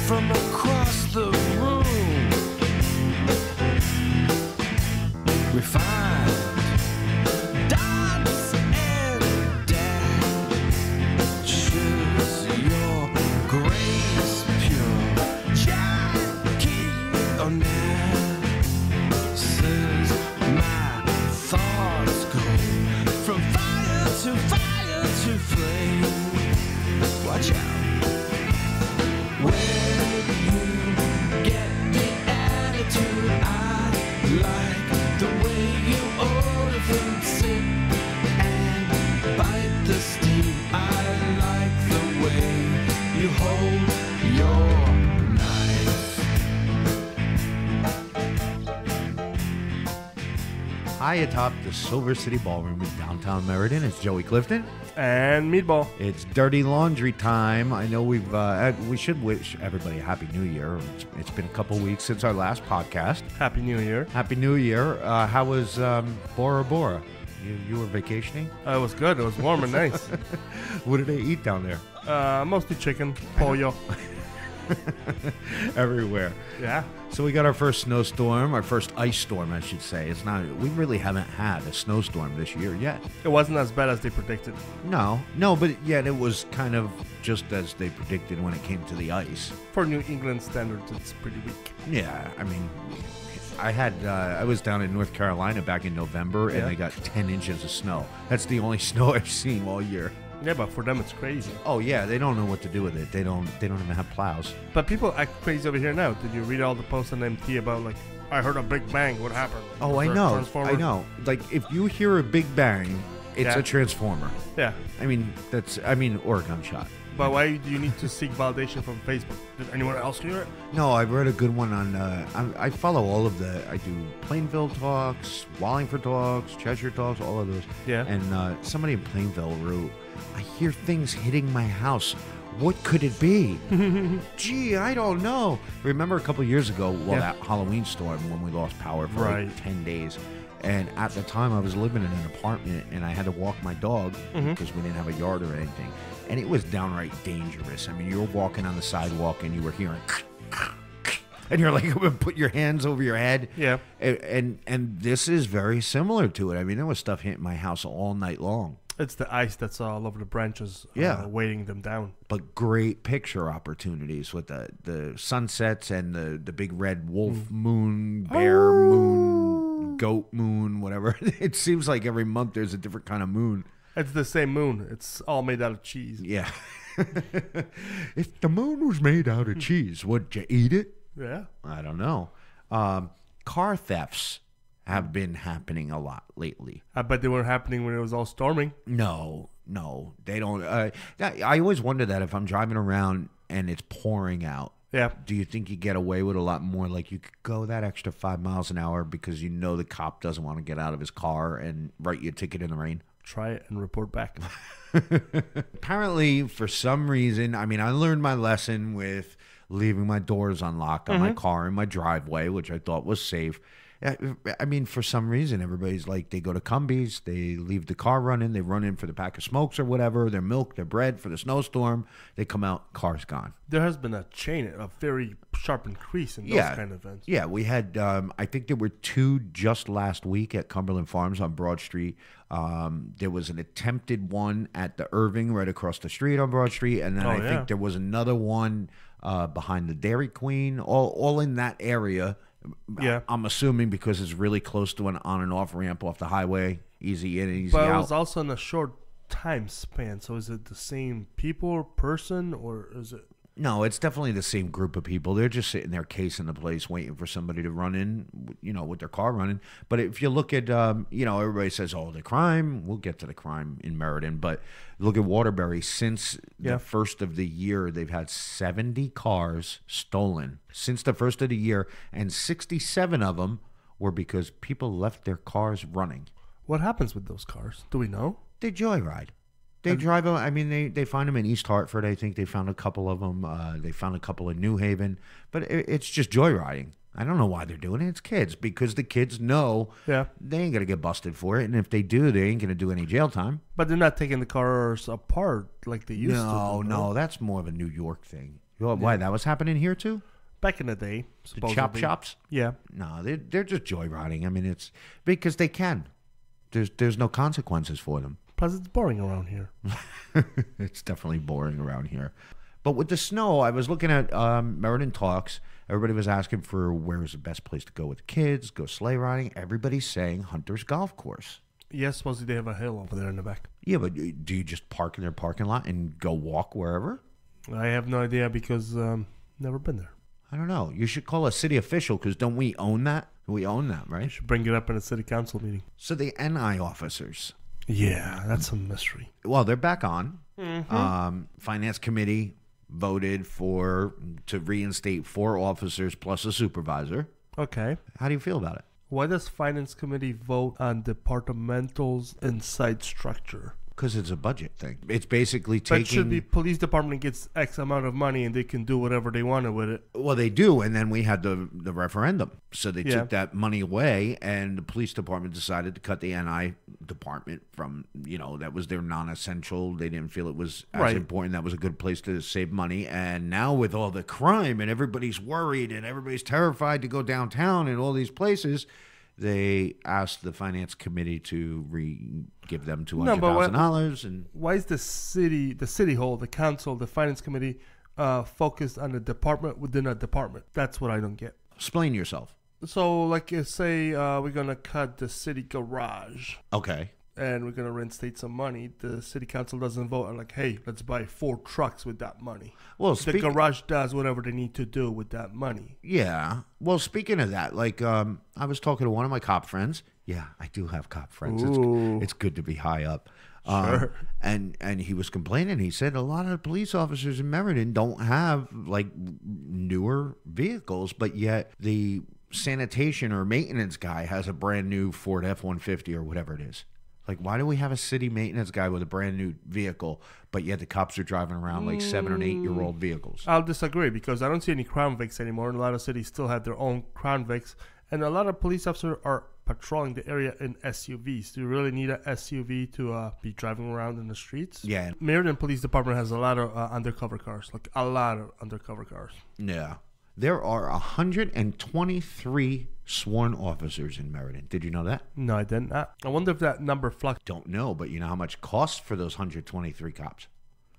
from across the room. Refined dots and dashes, your grace pure. Jackie Onassis, my thoughts go from fire to flame. Watch out. When you get the attitude, I like the way you order food, sit and bite the steam. I like the way you hold your knife. Hi atop the Silver City Ballroom in downtown Meriden. It's Joey Clifton. And Meatball. It's dirty laundry time. I know we should wish everybody a Happy New Year. It's been a couple weeks since our last podcast. Happy New Year. Happy New Year. How was Bora Bora? You were vacationing? It was good. It was warm and nice. What did they eat down there? Mostly chicken, pollo. Everywhere. Yeah. So we got our first snowstorm, our first ice storm, I should say. We really haven't had a snowstorm this year yet. It wasn't as bad as they predicted. No, but yet it was kind of just as they predicted when it came to the ice. For New England standards, it's pretty weak. Yeah, I mean, I was down in North Carolina back in November, and they got 10 inches of snow. That's the only snow I've seen all year. Yeah, but for them it's crazy. Oh yeah, they don't know what to do with it. They don't even have plows. But people act crazy over here now. Did you read all the posts on MT about like, I heard a big bang, what happened? Oh, I know. Like if you hear a big bang, it's a transformer. Yeah. I mean or a gunshot. But why do you need to seek validation from Facebook? Did anyone else hear it? No, I read a good one on. I follow all of I do Plainville talks, Wallingford talks, Cheshire talks, all of those. Yeah. And somebody in Plainville wrote, "I hear things hitting my house. What could it be?" Gee, I don't know. Remember a couple years ago, that Halloween storm when we lost power for like 10 days. And at the time, I was living in an apartment, and I had to walk my dog because we didn't have a yard or anything. And it was downright dangerous. I mean, you were walking on the sidewalk, and you were hearing, and you're like, put your hands over your head. Yeah. And this is very similar to it. I mean, there was stuff hitting my house all night long. It's the ice that's all over the branches, weighing them down. But great picture opportunities with the sunsets and the big red wolf moon, bear moon, goat moon, whatever. It seems like every month there's a different kind of moon. It's the same moon. It's all made out of cheese. Yeah. If the moon was made out of cheese, would you eat it? Yeah. I don't know. Car thefts have been happening a lot lately. I bet they were happening when it was all storming. No, they don't. I always wonder that if I'm driving around and it's pouring out. Yeah. Do you think you get away with a lot more? Like you could go that extra 5 miles an hour because you know the cop doesn't want to get out of his car and write you a ticket in the rain? Try it and report back. Apparently, for some reason, I mean, I learned my lesson with leaving my doors unlocked on my car in my driveway, which I thought was safe. I mean, for some reason, everybody's like, they go to Cumbies, they leave the car running, they run in for the pack of smokes or whatever, their milk, their bread for the snowstorm. They come out, car's gone. There has been a very sharp increase in those kind of events. Yeah, we had, I think there were 2 just last week at Cumberland Farms on Broad Street. There was an attempted one at the Irving right across the street on Broad Street. And then I think there was another one behind the Dairy Queen, all in that area. Yeah, I'm assuming because it's really close to an on and off ramp off the highway, easy in and easy out. But it was also in a short time span. So is it the same people or person, or is it? No, it's definitely the same group of people. They're just sitting there casing the place, waiting for somebody to run in, with their car running. But if you look at, everybody says, oh, the crime. We'll get to the crime in Meriden. But look at Waterbury. Since the first of the year, they've had 70 cars stolen since the first of the year. And 67 of them were because people left their cars running. What happens with those cars? Do we know? They joyride. They drive them. I mean, they find them in East Hartford. I think they found a couple of them. They found a couple in New Haven. But it's just joyriding. I don't know why they're doing it. It's kids, because the kids know they ain't going to get busted for it. And if they do, they ain't going to do any jail time. But they're not taking the cars apart like they used to. No, that's more of a New York thing. Well, why? That was happening here too? Back in the day, The supposedly. chop shops? Yeah. No, they're just joyriding. I mean, it's because they can. There's no consequences for them. Plus, it's boring around here. It's definitely boring around here. But with the snow, I was looking at Meriden Talks. Everybody was asking for where's the best place to go with kids, go sleigh riding. Everybody's saying Hunter's Golf Course. Yes, supposedly they have a hill over there in the back. Yeah, but do you just park in their parking lot and go walk wherever? I have no idea because never been there. I don't know. You should call a city official because don't we own that? We own that, I right? should bring it up in a city council meeting. So the NI officers, Yeah, that's a mystery. well, they're back on. Mm-hmm. Finance committee voted to reinstate 4 officers plus a supervisor. Okay. How do you feel about it? Why does finance committee vote on departmental's inside structure? Because it's a budget thing. It's basically But it should be taking. police department gets X amount of money and they can do whatever they want with it. Well, they do, and then we had the referendum. So they Yeah. took that money away, and the police department decided to cut the NI department from, that was their non-essential. They didn't feel it was as Right. important. That was a good place to save money. And now with all the crime and everybody's worried and everybody's terrified to go downtown and all these places, they asked the finance committee to give them $200,000. And Why is the city hall, the council, the finance committee focused on a department within a department? That's what I don't get. explain yourself. So, like, say we're going to cut the city garage Okay. and we're going to reinstate some money. The city council doesn't vote on, like, hey, let's buy 4 trucks with that money. Well, The garage does whatever they need to do with that money. Yeah. Well, speaking of that, like, I was talking to one of my cop friends. Yeah, I do have cop friends. Ooh. It's good to be high up. Sure. And he was complaining. He said a lot of police officers in Meriden don't have, like, newer vehicles, but yet the sanitation or maintenance guy has a brand new Ford F-150 or whatever it is. Like, why do we have a city maintenance guy with a brand new vehicle, but yet the cops are driving around like 7 or 8-year-old vehicles? I'll disagree because I don't see any Crown Vics anymore. A lot of cities still have their own Crown Vics, and a lot of police officers are patrolling the area in SUVs. Do you really need an SUV to be driving around in the streets? Yeah. Meriden Police Department has a lot of undercover cars, like a lot of undercover cars. Yeah. There are 123 sworn officers in Meriden. Did you know that? No, I didn't. I wonder if that number fluctuates. Don't know, but you know how much costs for those 123 cops?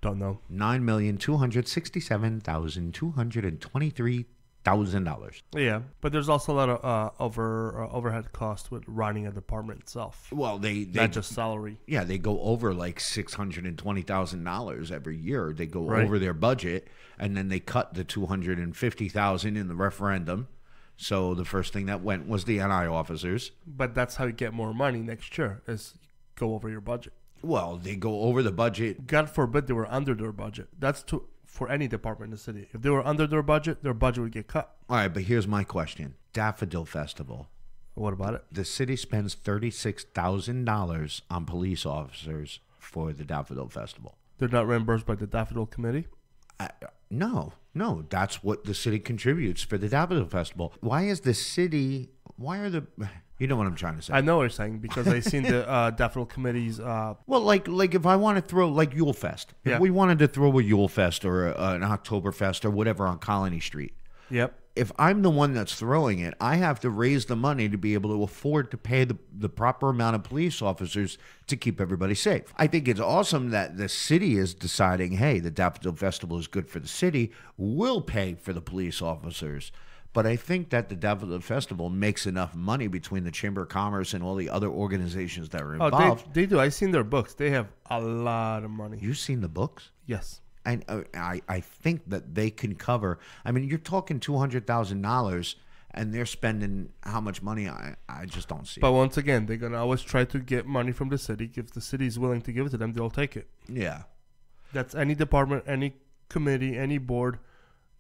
Don't know. $9,267,223,000. Yeah, but there's also a lot of overhead costs with running a department itself. Well, they Not just salary. yeah, they go over like $620,000 every year. They go Right. over their budget, and then they cut the $250,000 in the referendum. So the first thing that went was the NI officers. But that's how you get more money next year, is go over your budget. Well, they go over the budget. God forbid they were under their budget. That's for any department in the city. If they were under their budget would get cut. All right, but here's my question. Daffodil Festival. What about it? The city spends $36,000 on police officers for the Daffodil Festival. They're not reimbursed by the Daffodil Committee? No, that's what the city contributes for the Daffodil Festival. Why are you know what I'm trying to say? I know what you're saying because I seen the Daffodil Committee's. Well, like if I want to throw like Yule Fest, Yeah. if we wanted to throw a Yule Fest or an Oktoberfest or whatever on Colony Street, Yep. if I'm the one that's throwing it, I have to raise the money to be able to afford to pay the proper amount of police officers to keep everybody safe. I think it's awesome that the city is deciding, hey, the Daffodil Festival is good for the city. We'll pay for the police officers. But I think that the Daffodil Festival makes enough money between the Chamber of Commerce and all the other organizations that are involved. Oh, they do. I seen their books. They have a lot of money. You've seen the books? Yes. And I think that they can cover. I mean, you're talking $200,000, and they're spending how much money? I just don't see. But once again, they're gonna always try to get money from the city. If the city is willing to give it to them, they'll take it. Yeah. That's any department, any committee, any board.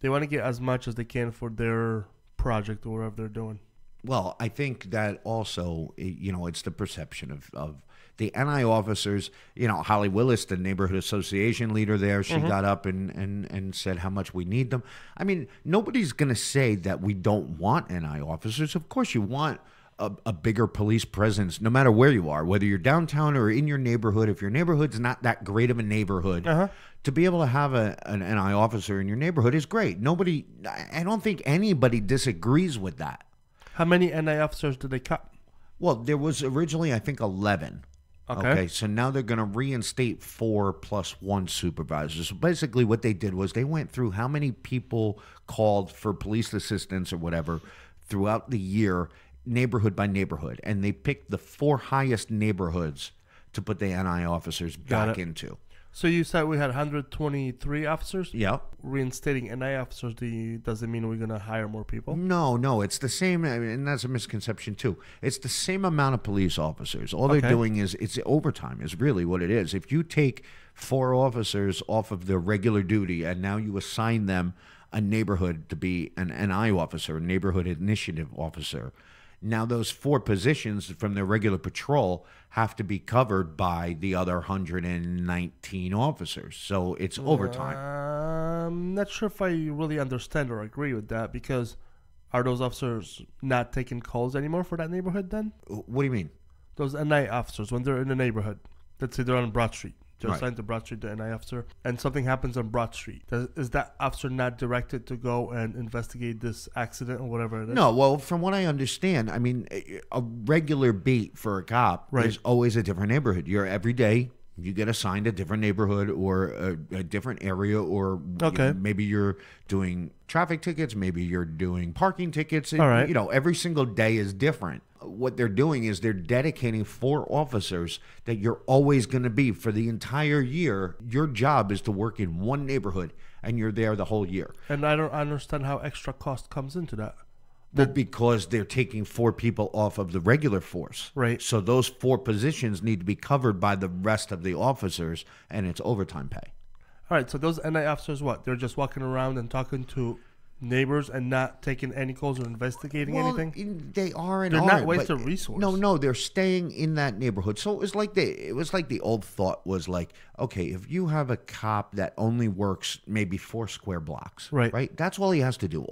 They want to get as much as they can for their project or whatever they're doing. Well, I think that also, it's the perception of the NI officers. Holly Willis, the neighborhood association leader there, she got up and said how much we need them. I mean, nobody's going to say that we don't want NI officers. Of course you want a bigger police presence, no matter where you are, whether you're downtown or in your neighborhood. If your neighborhood's not that great of a neighborhood, to be able to have an NI officer in your neighborhood is great. I don't think anybody disagrees with that. How many NI officers did they cut? Well, there was originally, I think, 11. Okay, so now they're going to reinstate 4 plus 1 supervisor. So basically what they did was they went through how many people called for police assistance or whatever throughout the year, neighborhood by neighborhood, and they picked the 4 highest neighborhoods to put the NI officers back into. So you said we had 123 officers? Yeah. Reinstating NI officers, does it mean we're going to hire more people? No, it's the same, and that's a misconception too. It's the same amount of police officers. All they're doing is, it's overtime is really what it is. If you take 4 officers off of their regular duty and now you assign them a neighborhood to be an NI officer, a neighborhood initiative officer, now those 4 positions from their regular patrol have to be covered by the other 119 officers. So it's overtime. I'm not sure if I really understand or agree with that, because are those officers not taking calls anymore for that neighborhood then? What do you mean? Those NI officers, when they're in the neighborhood, let's say they're on Broad Street. They're Right. assigned to Broad Street, the NI officer, and something happens on Broad Street. Is that officer not directed to go and investigate this accident or whatever it is? No, well, from what I understand, I mean, a regular beat for a cop is always a different neighborhood. Every day, you get assigned a different neighborhood or a different area, or maybe you're doing traffic tickets, maybe you're doing parking tickets. All right. Every single day is different. What they're doing is they're dedicating 4 officers that you're always going to be for the entire year. Your job is to work in one neighborhood, and you're there the whole year. And I don't understand how extra cost comes into that. But because they're taking 4 people off of the regular force. Right. So those 4 positions need to be covered by the rest of the officers, and it's overtime pay. All right, so those NI officers, what? They're just walking around and talking to neighbors and not taking any calls or investigating anything? They are and they're aren't. not wasting resources. No, they're staying in that neighborhood. So it was like the old thought was like, okay, if you have a cop that only works maybe 4 square blocks, right? That's all he has to do.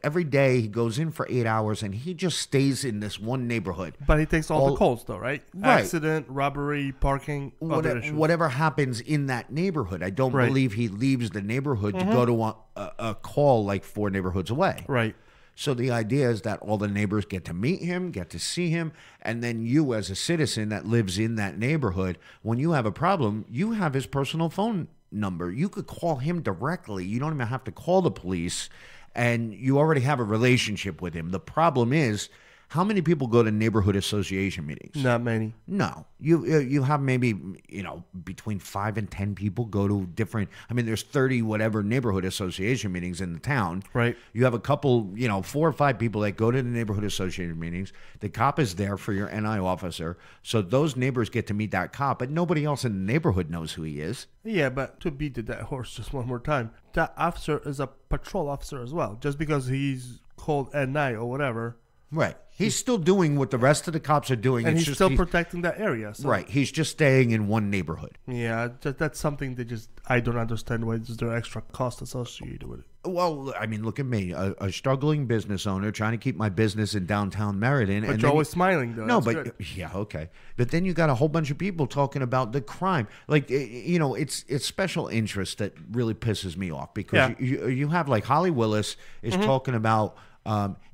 Every day he goes in for 8 hours and he just stays in this one neighborhood. But he takes all the calls though, right? Right. Accident, robbery, parking, other issues. Whatever happens in that neighborhood. I don't believe he leaves the neighborhood to go to a call like 4 neighborhoods away. Right. So the idea is that all the neighbors get to meet him, get to see him, and then you as a citizen that lives in that neighborhood, when you have a problem, you have his personal phone number. You could call him directly. You don't even have to call the police, and you already have a relationship with him. The problem is, how many people go to neighborhood association meetings? Not many. No. You have maybe, between 5 and 10 people go to different, there's 30 whatever neighborhood association meetings in the town. Right. You have a couple, 4 or 5 people that go to the neighborhood association meetings. The cop is there for your NI officer. So those neighbors get to meet that cop, but nobody else in the neighborhood knows who he is. Yeah, but to beat the dead horse just one more time, that officer is a patrol officer as well. Just because he's called NI or whatever. Right. He's still doing what the rest of the cops are doing. And he's still protecting that area. So. Right. He's just staying in one neighborhood. Yeah, that's something I don't understand. Why is there extra cost associated with it? Well, look at me, a struggling business owner trying to keep my business in downtown Meriden. But and you're always smiling, though. No, that's but good. yeah, okay. But then you got a whole bunch of people talking about the crime. Like, it's special interest that really pisses me off because you have like Holly Willis is talking about.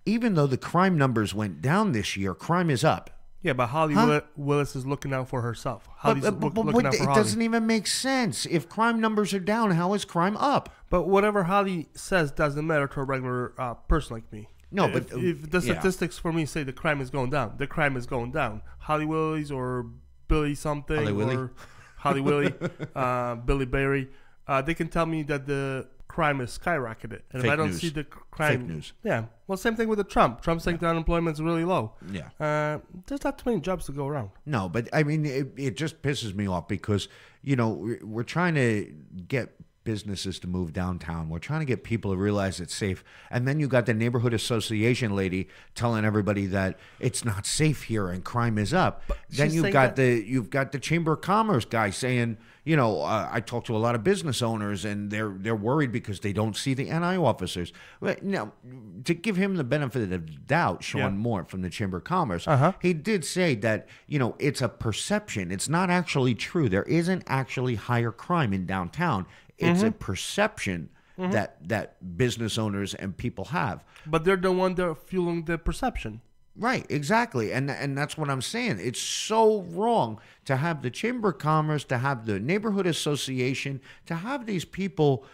Even though the crime numbers went down this year, crime is up. Yeah, but Holly Willis is looking out for herself. Holly's looking out for Holly. It doesn't even make sense. If crime numbers are down, how is crime up? But whatever Holly says doesn't matter to a regular person like me. No, if the statistics for me say the crime is going down, the crime is going down. Holly Willis or Billy something or Holly Willie, Billy Berry, they can tell me that the crime is skyrocketed. And if I don't see the crime... Fake news. Yeah. Well, same thing with the Trump. Trump's saying the unemployment is really low. Yeah. There's not too many jobs to go around. No, but it just pisses me off because, we're trying to get businesses to move downtown. We're trying to get people to realize it's safe. And then you got the neighborhood association lady telling everybody that it's not safe here and crime is up. Then you've got the Chamber of Commerce guy saying, I talk to a lot of business owners and they're worried because they don't see the NI officers. But now, to give him the benefit of the doubt, Sean Moore from the Chamber of Commerce, he did say that it's a perception. It's not actually true. There isn't actually higher crime in downtown. It's a perception that business owners and people have. But they're the one that are fueling the perception. Right, exactly. And that's what I'm saying. It's so wrong to have the Chamber of Commerce, to have the neighborhood association, to have these people.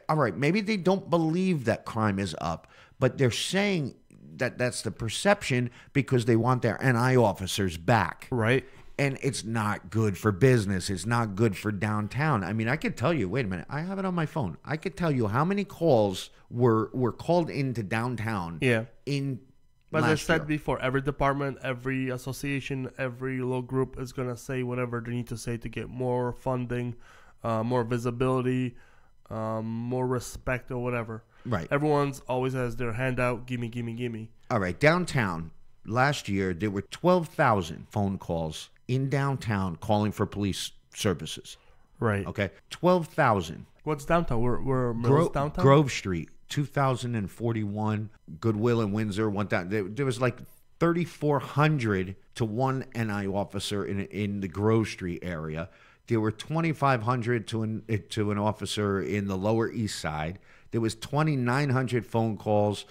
All right, maybe they don't believe that crime is up, but they're saying that that's the perception because they want their NI officers back. Right. And it's not good for business. It's not good for downtown. I mean, I could tell you, wait a minute, I have it on my phone. I could tell you how many calls were called into downtown But as I said before, every department, every association, every little group is going to say whatever they need to say to get more funding, more visibility, more respect or whatever. Right. Everyone's always has their hand out, gimme, gimme, gimme. All right. Downtown, last year, there were 12,000 phone calls in downtown calling for police services. Right. Okay. 12,000. What's downtown? We're Mills downtown? Grove Street. 2,041, Goodwill and Windsor went down. There was like 3,400 to one NI officer in the Grove Street area. There were 2,500 to an officer in the Lower East Side. There was 2,900 phone calls.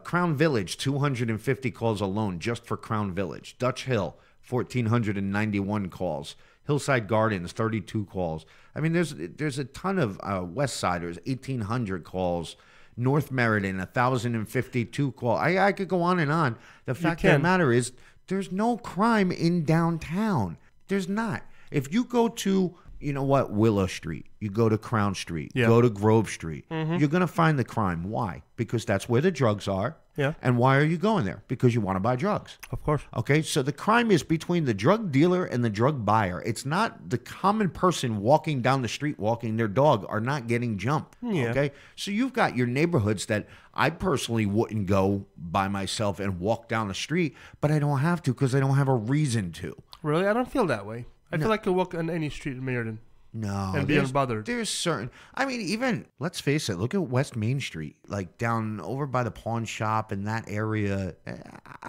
Crown Village, 250 calls alone just for Crown Village. Dutch Hill, 1,491 calls. Hillside Gardens, 32 calls. I mean, there's a ton of West Siders, 1,800 calls. North Meriden, 1,052 calls. I could go on and on. The fact of the matter is, there's no crime in downtown. There's not. If you go to, Willow Street, you go to Crown Street, go to Grove Street, you're going to find the crime. Why? Because that's where the drugs are. Yeah. And why are you going there? Because you want to buy drugs. Of course. Okay, so the crime is between the drug dealer and the drug buyer. It's not the common person walking down the street, walking their dog, are not getting jumped. Yeah. Okay, so you've got your neighborhoods that I personally wouldn't go by myself and walk down the street, but I don't have to because I don't have a reason to. Really? I don't feel that way. I feel like I could walk on any street in Meriden. No. And be unbothered. There's certain, I mean, even, let's face it, look at West Main Street, like down over by the pawn shop in that area.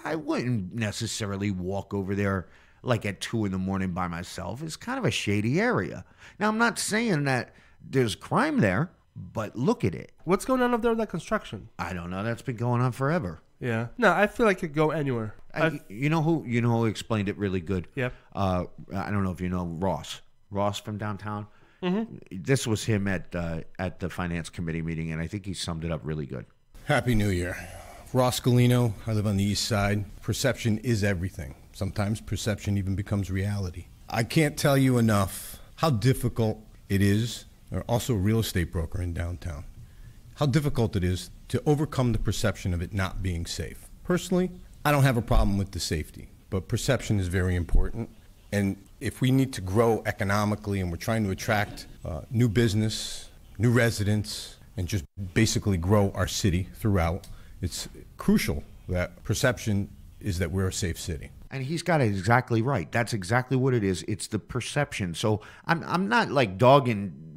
I wouldn't necessarily walk over there like at 2 a.m. by myself. It's kind of a shady area. Now, I'm not saying that there's crime there, but look at it. What's going on up there with that construction? I don't know. That's been going on forever. Yeah. No, I feel like it could go anywhere. You know who explained it really good? Yeah. I don't know if you know Ross from downtown. Mm-hmm. This was him at the finance committee meeting, and I think he summed it up really good. Happy New Year. Ross Galino. I live on the east side. Perception is everything. Sometimes perception even becomes reality. I can't tell you enough how difficult it is, or also a real estate broker in downtown, how difficult it is to overcome the perception of it not being safe. Personally, I don't have a problem with the safety, but perception is very important. And if we need to grow economically and we're trying to attract new business, new residents, and just basically grow our city throughout, it's crucial that perception is that we're a safe city. And he's got it exactly right. That's exactly what it is. It's the perception. So I'm not like dogging,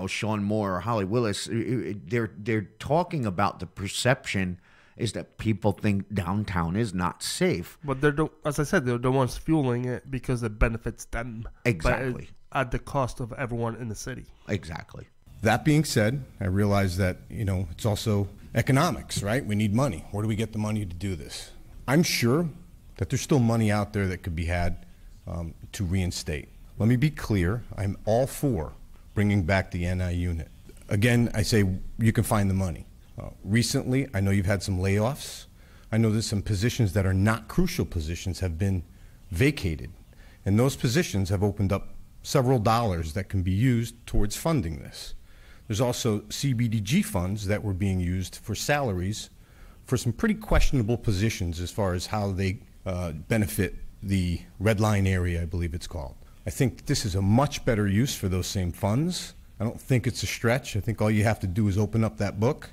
Sean Moore or Holly Willis. They're talking about the perception is that people think downtown is not safe. But as I said, they're the ones fueling it because it benefits them. Exactly. But at the cost of everyone in the city. Exactly. That being said, I realize that, it's also economics, right? We need money. Where do we get the money to do this? I'm sure that there's still money out there that could be had to reinstate. Let me be clear. I'm all for bringing back the NI unit. Again, I say you can find the money. Recently, I know you've had some layoffs. I know there's some positions that are not crucial positions have been vacated. And those positions have opened up several dollars that can be used towards funding this. There's also CBDG funds that were being used for salaries for some pretty questionable positions as far as how they benefit the red line area, I believe it's called. I think this is a much better use for those same funds. I don't think it's a stretch. I think all you have to do is open up that book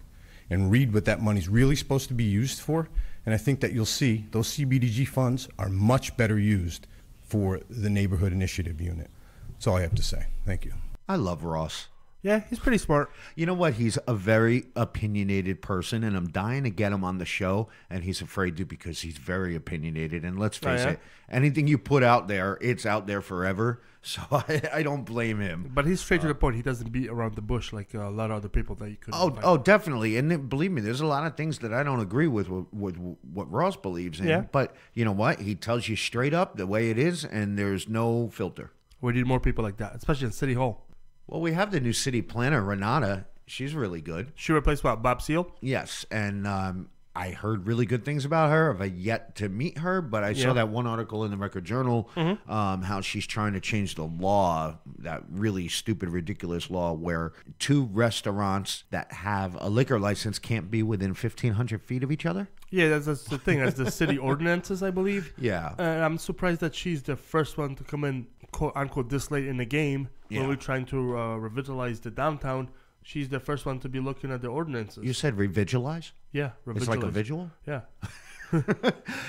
and read what that money's really supposed to be used for. And I think that you'll see those CBDG funds are much better used for the Neighborhood Initiative Unit. That's all I have to say. Thank you. I love Ross. Yeah, he's pretty smart. You know what? He's a very opinionated person, and I'm dying to get him on the show, and he's afraid to because he's very opinionated. And let's face it, anything you put out there, it's out there forever. So I don't blame him. But he's straight to the point. He doesn't beat around the bush like a lot of other people that you could. Oh, definitely. And believe me, there's a lot of things that I don't agree with what Ross believes in. Yeah. But you know what? He tells you straight up the way it is, and there's no filter. We need more people like that, especially in City Hall. Well, we have the new city planner, Renata. She's really good. She replaced what, Bob Seal? Yes, and I heard really good things about her. I've yet to meet her, but I saw that one article in the Record Journal, how she's trying to change the law, that really stupid, ridiculous law where two restaurants that have a liquor license can't be within 1,500 feet of each other. Yeah, that's the thing. That's the city ordinances, I believe. Yeah. And I'm surprised that she's the first one to come in, quote unquote, this late in the game when we're trying to revitalize the downtown. She's the first one to be looking at the ordinances. You said revitalize? Yeah, revitalize. It's like a visual? Yeah.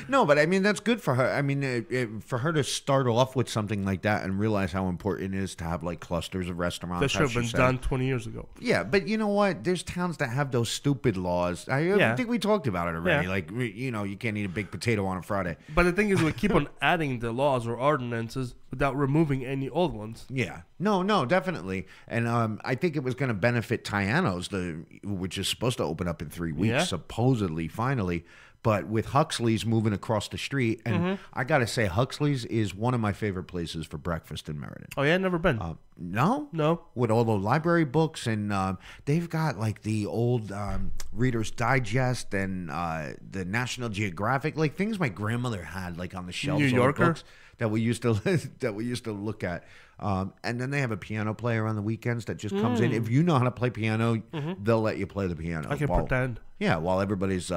No, but I mean, that's good for her. I mean, for her to start off with something like that and realize how important it is to have like clusters of restaurants. That should have been done 20 years ago. Yeah, but you know what? There's towns that have those stupid laws. I think we talked about it already. Yeah. Like, you know, you can't eat a baked potato on a Friday. But the thing is, we keep on adding the laws or ordinances without removing any old ones. Yeah. No, definitely. And I think it was going to benefit Tiano's, which is supposed to open up in 3 weeks, supposedly, finally. But with Huxley's moving across the street, and I got to say, Huxley's is one of my favorite places for breakfast in Meriden. Oh, yeah? Never been. No? With all the library books, and they've got like the old Reader's Digest and the National Geographic, like things my grandmother had like on the shelves. New Yorker? Books that we used to look at. And then they have a piano player on the weekends that just comes in. If you know how to play piano, they'll let you play the piano. I can pretend. Yeah, while everybody's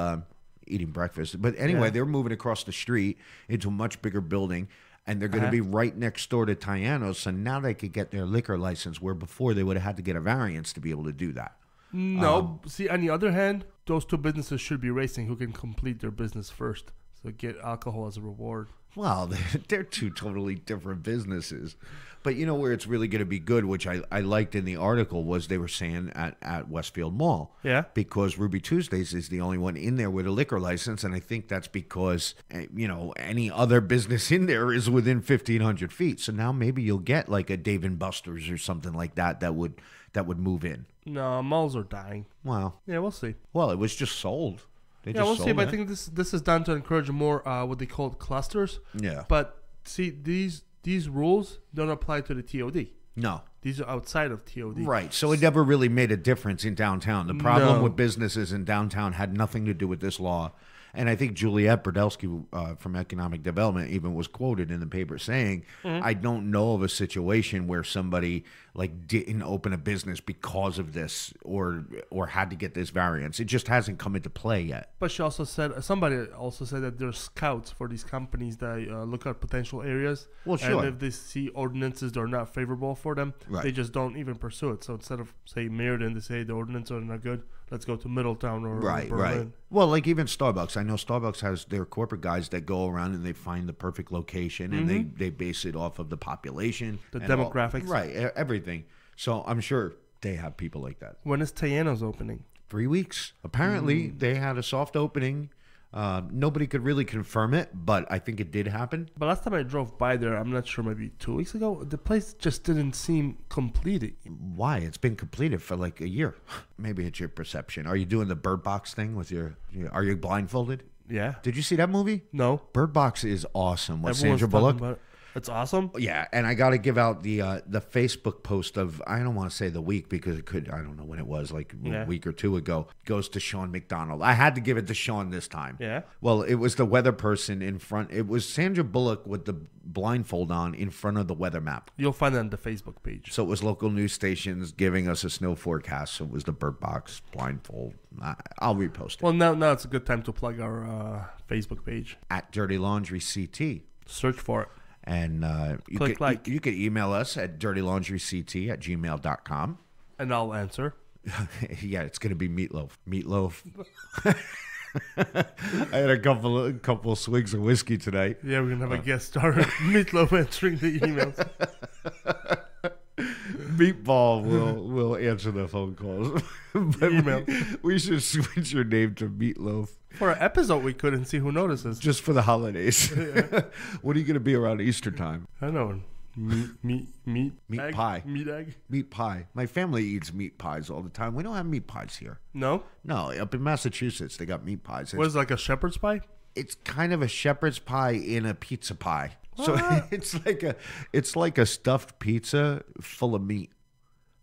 eating breakfast. But anyway, they're moving across the street into a much bigger building, and they're going to be right next door to Tiano's, so now they could get their liquor license, where before they would have had to get a variance to be able to do that. No. See, on the other hand, those two businesses should be racing who can complete their business first. So get alcohol as a reward. Well, they're two totally different businesses. But you know where it's really going to be good, which I liked in the article, was they were saying at Westfield Mall. Yeah. Because Ruby Tuesdays is the only one in there with a liquor license. And I think that's because, you know, any other business in there is within 1,500 feet. So now maybe you'll get like a Dave & Buster's or something like that would move in. No, malls are dying. Wow. Yeah, we'll see. Well, it was just sold. We'll see. But I think this is done to encourage more what they call clusters. Yeah. But see, these rules don't apply to the TOD. No. These are outside of TOD. Right. So it never really made a difference in downtown. The problem with businesses in downtown had nothing to do with this law. And I think Juliette Brodelsky from Economic Development even was quoted in the paper saying, I don't know of a situation where somebody like didn't open a business because of this or had to get this variance. It just hasn't come into play yet. But she also said, somebody also said that there's scouts for these companies that look at potential areas. Well, sure. And if they see ordinances that are not favorable for them, they just don't even pursue it. So instead of, say, Meriden, they say the ordinances are not good, let's go to Middletown or Berlin. Right. Well, like even Starbucks. I know Starbucks has their corporate guys that go around and they find the perfect location and they base it off of the population. The demographics. Right, everything. So I'm sure they have people like that. When is Tiano's opening? 3 weeks. Apparently, they had a soft opening. Nobody could really confirm it, but I think it did happen. But last time I drove by there, I'm not sure, maybe 2 weeks ago, the place just didn't seem completed. Why? It's been completed for like a year. Maybe it's your perception. Are you doing the Bird Box thing with are you blindfolded? Yeah. Did you see that movie? No. Bird Box is awesome with Everyone's Sandra talking Bullock. about it. It's awesome. Yeah, and I got to give out the Facebook post of, I don't want to say the week because it could, I don't know when it was, like a week or two ago, goes to Sean McDonald. I had to give it to Sean this time. Yeah. Well, it was the weather person in front. It was Sandra Bullock with the blindfold on in front of the weather map. You'll find it on the Facebook page. So it was local news stations giving us a snow forecast. So it was the Bird Box blindfold. I'll repost it. Well, now it's a good time to plug our Facebook page. At Dirty Laundry CT. Search for it. And you could email us at dirtylaundryct@gmail.com. And I'll answer. Yeah, it's going to be Meatloaf. Meatloaf. I had a couple of swigs of whiskey tonight. Yeah, we're gonna have a guest star, Meatloaf, answering the emails. Meatball will answer the phone calls. But Email. we should switch your name to Meatloaf For an episode, we could and see who notices. just for the holidays. What are you going to be around Easter time? I know. Meat egg? pie. Meat egg? Meat pie. My family eats meat pies all the time. We don't have meat pies here. No? No, up in Massachusetts, they got meat pies. What is it, like a shepherd's pie? It's kind of a shepherd's pie in a pizza pie. So What? it's like a stuffed pizza full of meat.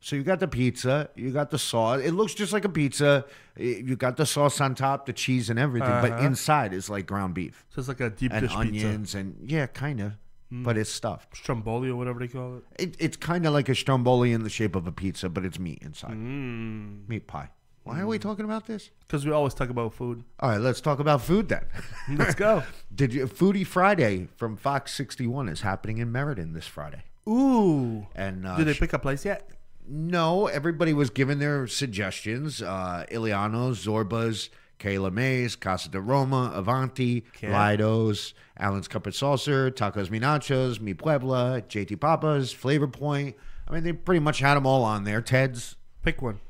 So you got the pizza, you got the sauce. It looks just like a pizza. You got the sauce on top, the cheese and everything, but inside is like ground beef So it's like a deep and dish onions and yeah, kind of. But it's stuffed. pizza. Stromboli or whatever they call it. It's kind of like a stromboli in the shape of a pizza, but it's meat inside. Mm. Meat pie. Why are we talking about this? Because we always talk about food. All right, let's talk about food then. Let's go. Foodie Friday from Fox 61 is happening in Meriden this Friday. Ooh. And Did they pick a place yet? no, everybody was giving their suggestions. Iliano's, Zorba's, Kayla Mays, Casa de Roma, Avanti, Lido's, Allen's Cup and Saucer, Tacos Mi Nachos, Mi Puebla, JT Papa's, Flavor Point. I mean, they pretty much had them all on there. Ted's. Pick one.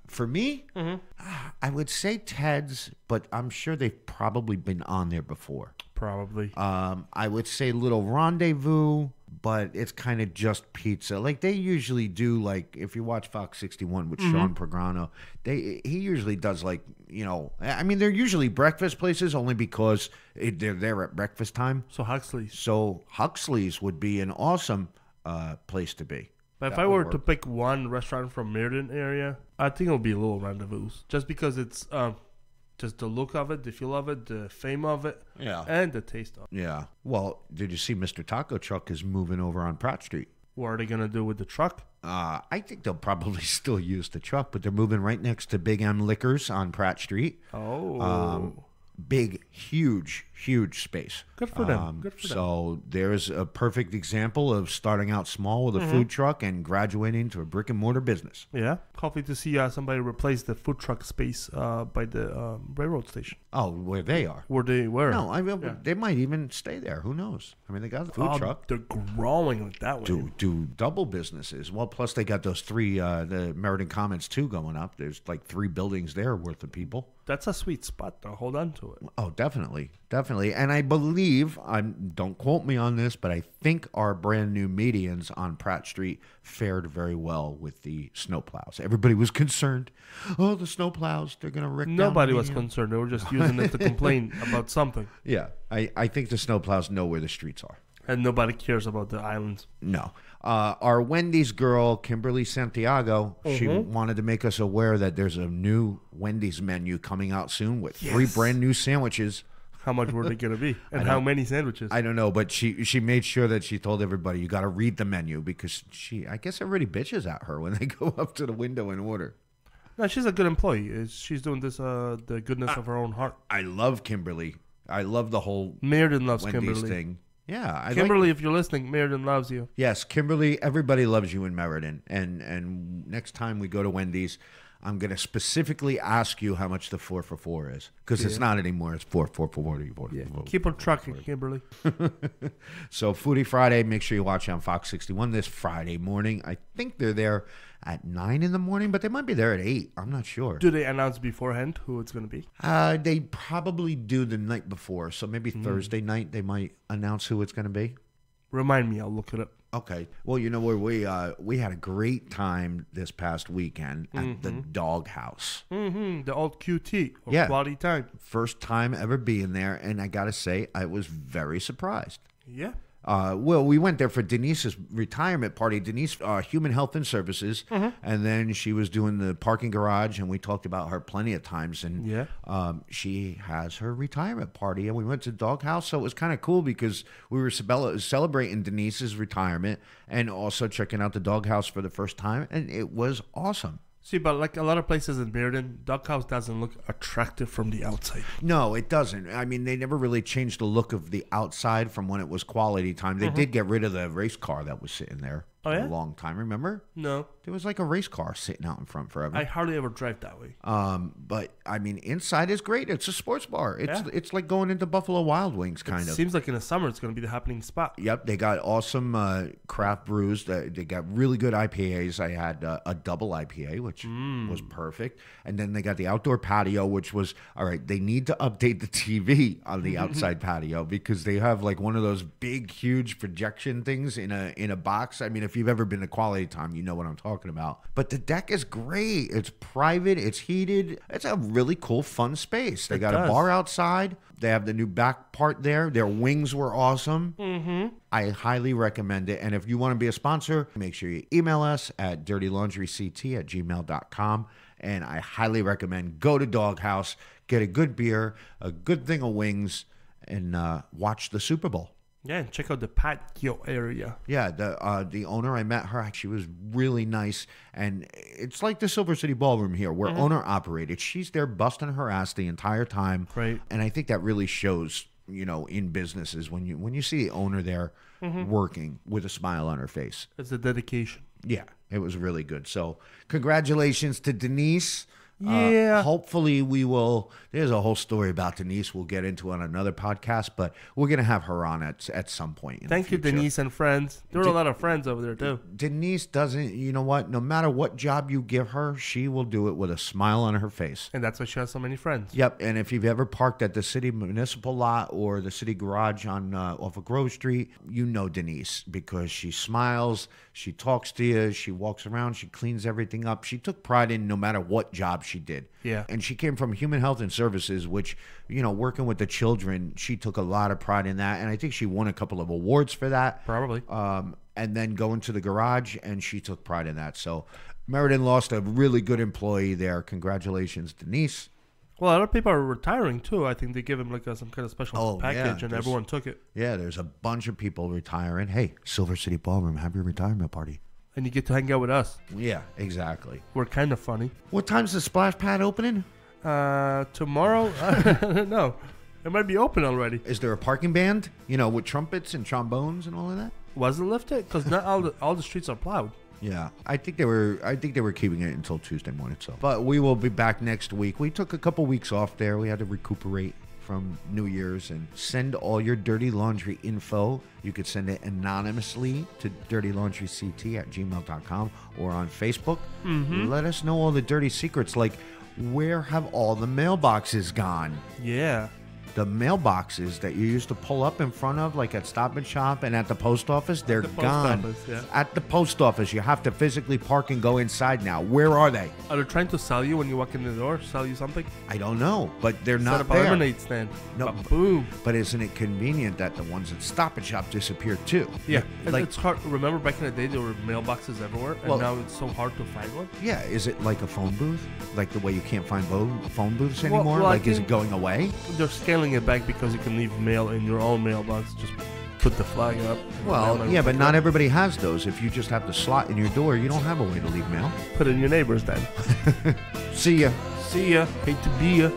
For me, I would say Ted's, but I'm sure they've probably been on there before. Probably. I would say Little Rendezvous, but it's kind of just pizza. Like they usually do, like if you watch Fox 61 with Sean Prograno, he usually does like, you know, I mean, they're usually breakfast places only because they're there at breakfast time. So Huxley's. So Huxley's would be an awesome place to be. But if I were to pick one restaurant from Meriden area, I think it would be Little Rendezvous. Just because it's just the look of it, the feel of it, the fame of it, and the taste of it. Yeah. Well, did you see Mr. Taco Truck is moving over on Pratt Street? What are they going to do with the truck? I think they'll probably still use the truck, but they're moving right next to Big M Liquors on Pratt Street. Oh. Big, huge space. Good for them. Good for them. So there's a perfect example of starting out small with a food truck and graduating to a brick and mortar business. Yeah. Hopefully to see somebody replace the food truck space by the railroad station. Oh, where they are. Where they were. No, I mean, they might even stay there. Who knows? I mean, they got the food truck. They're growing like that way. Do double businesses. Well, plus they got those three, the Meriden Commons 2 going up. There's like 3 buildings there worth of people. That's a sweet spot, though. Hold on to it. Oh, definitely. And I believe, don't quote me on this, but I think our brand new medians on Pratt Street fared very well with the snowplows. Everybody was concerned. Oh, the snowplows, they're going to wreck down the Nobody was median. concerned. They were just using it to complain about something. Yeah, I think the snowplows know where the streets are. And nobody cares about the islands. No. Our Wendy's girl, Kimberly Santiago, she wanted to make us aware that there's a new Wendy's menu coming out soon with 3 brand new sandwiches. How much were they going to be? And how many sandwiches? I don't know, but she made sure that she told everybody, you got to read the menu because I guess everybody bitches at her when they go up to the window and order. No, she's a good employee. She's doing this the goodness of her own heart. I love Kimberly. I love the whole Meriden loves Wendy's Kimberly. thing. Yeah, Kimberly, if you're listening, Meriden loves you. Yes, Kimberly, everybody loves you in Meriden. And next time we go to Wendy's, I'm going to specifically ask you how much the 4 for $4 is. Because it's not anymore. It's 4 for $40. Keep on trucking, Kimberly. So Foodie Friday, make sure you watch on Fox 61 this Friday morning. I think they're there at 9 in the morning, but they might be there at 8. I'm not sure. Do they announce beforehand who it's going to be? They probably do the night before. So maybe Thursday night they might announce who it's going to be. Remind me. I'll look it up. Okay. Well, you know where we had a great time this past weekend at the Dog House. The old QT, or Yeah. Quality Time. First time ever being there, and I got to say, I was very surprised. Yeah. Well, we went there for Denise's retirement party. Denise, Human Health and Services, and then she was doing the parking garage, and we talked about her plenty of times. And she has her retirement party, and we went to Dog House, so it was kind of cool because we were celebrating Denise's retirement and also checking out the Dog House for the first time, and it was awesome. See, but like a lot of places in Meriden, Dog House doesn't look attractive from the outside. No, it doesn't. I mean, they never really changed the look of the outside from when it was Quality Time. They did get rid of the race car that was sitting there. Oh, yeah? a long time. Remember? No, There was like a race car sitting out in front forever. I hardly ever drive that way. But I mean, inside is great. It's a sports bar. Yeah. It's like going into Buffalo Wild Wings, kind of. Seems like in the summer it's going to be the happening spot. Yep, they got awesome craft brews. They got really good IPAs. I had a double IPA, which was perfect. And then they got the outdoor patio, which was, all right, they need to update the TV on the outside patio because they have like one of those big, huge projection things in a box. I mean, if you've ever been to Quality Time, you know what I'm talking about. But the deck is great. It's private. It's heated. It's a really cool, fun space. They got a bar outside. They have the new back part there. Their wings were awesome. I highly recommend it. And if you want to be a sponsor, make sure you email us at dirtylaundryct@gmail.com. And I highly recommend go to Doghouse, get a good beer, a good thing of wings, and watch the Super Bowl. Yeah, and check out the patio area. Yeah, the owner, I met her. She was really nice, and it's like the Silver City Ballroom here, where owner operated. She's there busting her ass the entire time, Right. And I think that really shows, in businesses when you see the owner there working with a smile on her face. It's a dedication. Yeah, it was really good. So, congratulations to Denise. Yeah. Hopefully we will. There's a whole story about Denise we'll get into on another podcast, but we're going to have her on at some point. Thank you, Denise and friends. There were a lot of friends over there, too. Denise doesn't, you know what? No matter what job you give her, she will do it with a smile on her face. And that's why she has so many friends. Yep. And if you've ever parked at the city municipal lot or the city garage on off of Grove Street, you know Denise because she smiles, she talks to you, she walks around, she cleans everything up. She took pride in no matter what job she did. Yeah. And she came from Human Health and Services, which, working with the children, she took a lot of pride in that. And I think she won a couple of awards for that. Probably. And then going to the garage, and she took pride in that. So Meriden lost a really good employee there. Congratulations, Denise. Well, other people are retiring, too. I think they give them like some kind of special package, and there's- everyone took it. Yeah, there's a bunch of people retiring. Hey, Silver City Ballroom, have your retirement party. And you get to hang out with us. Yeah, exactly. We're kind of funny. What time's the splash pad opening? Tomorrow? I don't know. It might be open already. Is there a parking band? With trumpets and trombones and all of that? Was it lifted? Because not all the streets are plowed. Yeah, I think they were keeping it until Tuesday morning. So, but we will be back next week. We took a couple weeks off there. We had to recuperate from New Year's and send all your dirty laundry info. You could send it anonymously to dirtylaundryct@gmail.com or on Facebook. Let us know all the dirty secrets, like where have all the mailboxes gone? Yeah. The mailboxes that you used to pull up in front of, like at Stop and Shop and at the post office, they're the post gone. office, yeah. At the post office, you have to physically park and go inside now. Where are they? Are they trying to sell you when you walk in the door? Sell you something? I don't know, but they're Set not up a there. lemonade stand. No, Boom. But isn't it convenient that the ones at Stop and Shop disappeared too? Yeah. And Like, it's hard. Remember back in the day, there were mailboxes everywhere, and Well- now it's so hard to find one? yeah, is it like a phone booth? Like the way you can't find phone booths anymore? well, I like, is it think- going away? They're scaling it back because you can leave mail in your own mailbox. Just put the flag up. Well, Mailman yeah, will but pick not it up. everybody has those. If you just have the slot in your door, you don't have a way to leave mail. Put it in your neighbor's then. See ya. See ya. Hate to be ya.